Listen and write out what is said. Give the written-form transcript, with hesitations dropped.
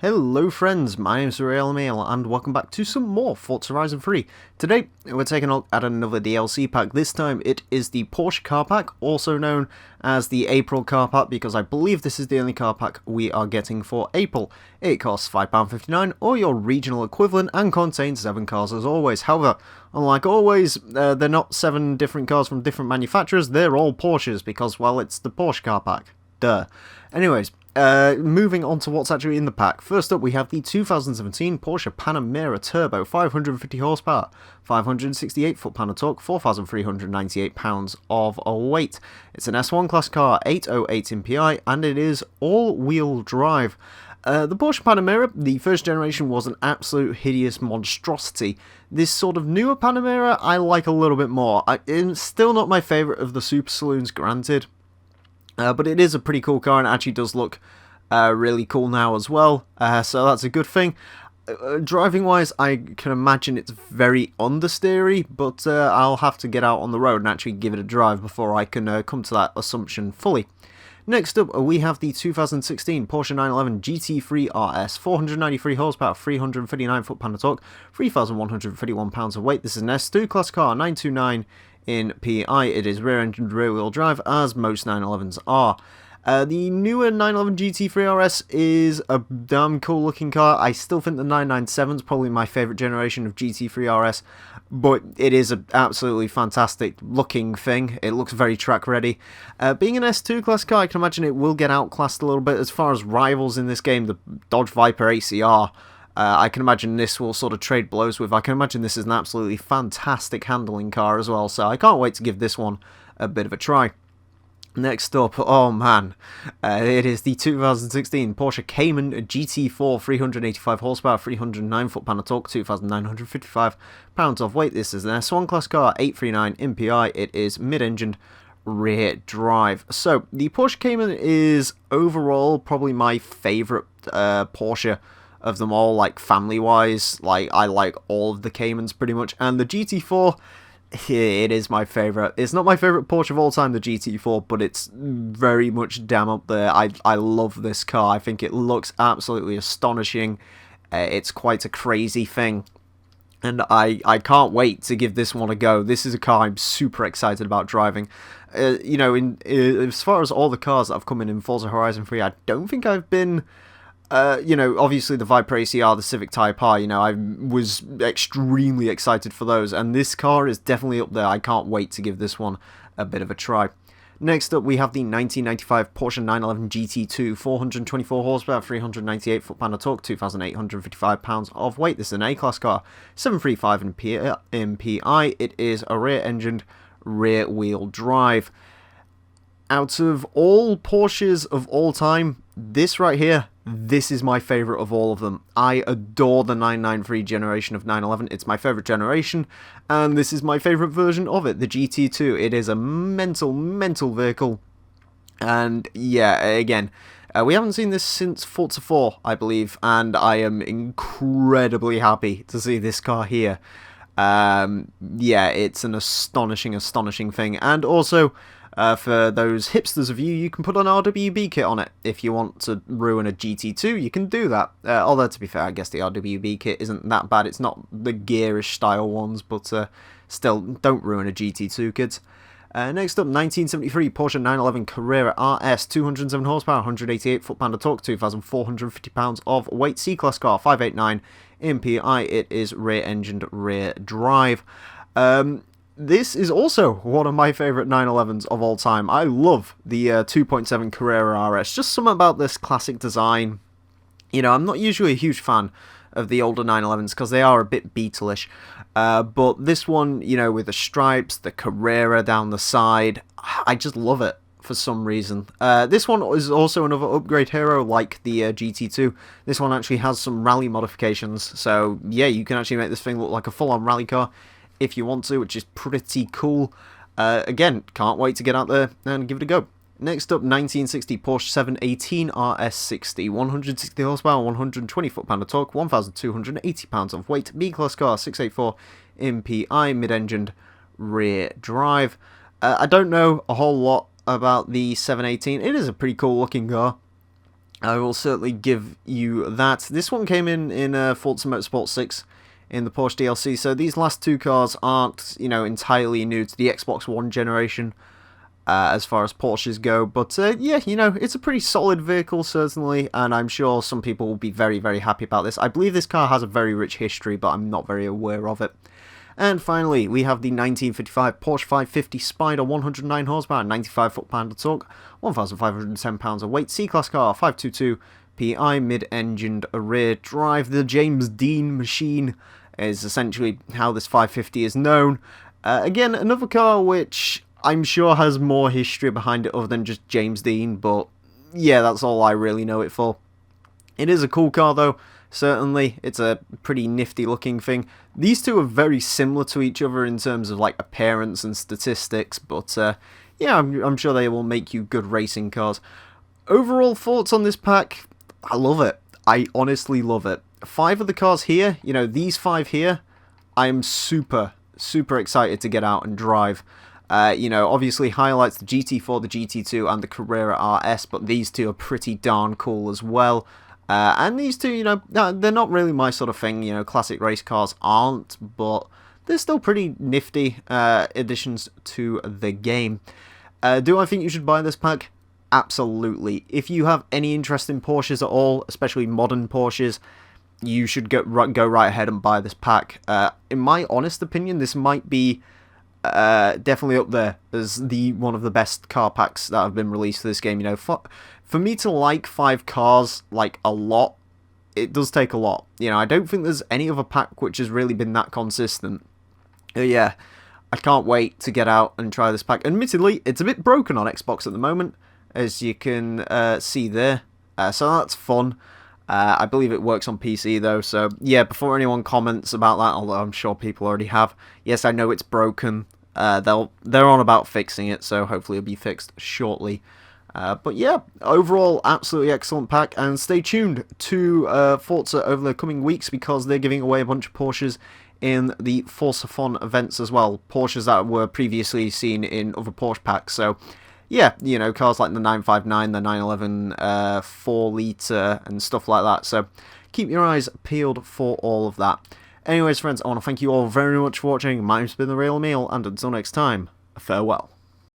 Hello friends, my name is Emile and welcome back to some more Forza Horizon 3. Today we're taking a look at another DLC pack. This time it is the Porsche car pack, also known as the April car pack, because I believe this is the only car pack we are getting for April. It costs £5.59 or your regional equivalent and contains 7 cars as always. However, unlike always, they're not 7 different cars from different manufacturers, they're all Porsches because, well, it's the Porsche car pack. Duh. Anyways, moving on to what's actually in the pack. First up, we have the 2017 Porsche Panamera Turbo, 550 horsepower, 568 foot-pound of torque, 4,398 pounds of weight. It's an S1 class car, 808 in PI, and it is all-wheel drive. The Porsche Panamera, the first generation, was an absolute hideous monstrosity. This sort of newer Panamera I like a little bit more. It's still not my favourite of the Super Saloons, granted. But it is a pretty cool car and it actually does look really cool now as well, so that's a good thing. Driving wise, I can imagine it's very understeery, but I'll have to get out on the road and actually give it a drive before I can come to that assumption fully. Next up, we have the 2016 Porsche 911 GT3 RS, 493 horsepower, 339 foot-pound of torque, 3,131 pounds of weight. This is an S2 class car, 929 in PI. It is rear-engined, rear-wheel drive, as most 911s are. The newer 911 GT3 RS is a damn cool-looking car. I still think the 997 is probably my favourite generation of GT3 RS, but it is an absolutely fantastic-looking thing. It looks very track-ready. Being an S2 class car, I can imagine it will get outclassed a little bit. As far as rivals in this game, the Dodge Viper ACR, I can imagine this will sort of trade blows with. I can imagine this is an absolutely fantastic handling car as well, so I can't wait to give this one a bit of a try. Next up, oh man, it is the 2016 Porsche Cayman GT4, 385 horsepower, 309 foot-pound of torque, 2,955 pounds of weight. This is an S1 class car, 839 in PI. It is mid-engined, rear drive. So the Porsche Cayman is overall probably my favourite Porsche of them all, like family-wise. Like, I like all of the Caymans pretty much, and the GT4, it is my favourite. It's not my favourite Porsche of all time, the GT4, but it's very much damn up there. I love this car. I think it looks absolutely astonishing. It's quite a crazy thing, and I can't wait to give this one a go. This is a car I'm super excited about driving. You know, as far as all the cars that have come in Forza Horizon 3, I don't think I've been... you know, obviously the Viper ACR, the Civic Type R, you know, I was extremely excited for those, and this car is definitely up there. I can't wait to give this one a bit of a try. Next up, we have the 1995 Porsche 911 GT2, 424 horsepower, 398 foot-pound of torque, 2,855 pounds of weight. This is an A-class car, 735 in PI. It is a rear-engined, rear-wheel drive. Out of all Porsches of all time, this right here, this is my favourite of all of them. I adore the 993 generation of 911. It's my favourite generation, and this is my favourite version of it, the GT2. It is a mental vehicle, and yeah, again, we haven't seen this since Forza 4, I believe, and I am incredibly happy to see this car here. Yeah, it's an astonishing thing, and also... for those hipsters of you, you can put an RWB kit on it. If you want to ruin a GT2, you can do that. Although, to be fair, I guess the RWB kit isn't that bad. It's not the gearish style ones, but still, don't ruin a GT2, kids. Next up, 1973 Porsche 911 Carrera RS, 207 horsepower, 188 foot-pound of torque, 2,450 pounds of weight. C-Class car, 589 in PI. It is rear-engined, rear drive. This is also one of my favourite 911s of all time. I love the 2.7 Carrera RS. Just something about this classic design. You know, I'm not usually a huge fan of the older 911s because they are a bit Beetle-ish. But this one, you know, with the stripes, the Carrera down the side, I just love it for some reason. This one is also another upgrade hero like the GT2. This one actually has some rally modifications. So, yeah, you can actually make this thing look like a full-on rally car if you want to, which is pretty cool. Again, can't wait to get out there and give it a go. Next up, 1960 Porsche 718 RS60, 160 horsepower, 120 foot-pound of torque, 1,280 pounds of weight. B-Class car, 684 in PI, mid-engined, rear drive. I don't know a whole lot about the 718. It is a pretty cool looking car. I will certainly give you that. This one came in Forza Motorsport 6 in the Porsche DLC, so these last two cars aren't, entirely new to the Xbox One generation as far as Porsches go, but yeah, it's a pretty solid vehicle, certainly, and I'm sure some people will be very, very happy about this. I believe this car has a very rich history, but I'm not very aware of it. And finally, we have the 1955 Porsche 550 Spyder, 109 horsepower, 95 foot-pound of torque, 1,510 pounds of weight, C-Class car, 522 PI, mid-engined rear drive. The James Dean machine is essentially how this 550 is known. Again, another car which I'm sure has more history behind it other than just James Dean, but yeah, that's all I really know it for. It is a cool car though. Certainly, it's a pretty nifty looking thing. These two are very similar to each other in terms of like appearance and statistics, but yeah, I'm sure they will make you good racing cars. Overall thoughts on this pack? I love it. I honestly love it. 5 of the cars here, these 5 here, I am super, super excited to get out and drive. Obviously highlights the GT4, the GT2, and the Carrera RS, but these two are pretty darn cool as well. And these two, they're not really my sort of thing, classic race cars aren't, but they're still pretty nifty additions to the game. Do I think you should buy this pack? Absolutely. If you have any interest in Porsches at all, especially modern Porsches, you should go right ahead and buy this pack. In my honest opinion, this might be definitely up there as one of the best car packs that have been released for this game. For me to like 5 cars like a lot, it does take a lot. I don't think there's any other pack which has really been that consistent. Yeah, I can't wait to get out and try this pack. Admittedly, it's a bit broken on Xbox at the moment, as you can see there. So that's fun. I believe it works on PC though, so yeah, before anyone comments about that, although I'm sure people already have, yes, I know it's broken. They're on about fixing it, so hopefully it'll be fixed shortly. But yeah, overall, absolutely excellent pack, and stay tuned to Forza over the coming weeks because they're giving away a bunch of Porsches in the Forza Fun events as well. Porsches that were previously seen in other Porsche packs, so yeah, cars like the 959, the 911 4-litre and stuff like that, so keep your eyes peeled for all of that. Anyways, friends, I want to thank you all very much for watching. My name's been the Real Emile, and until next time, farewell.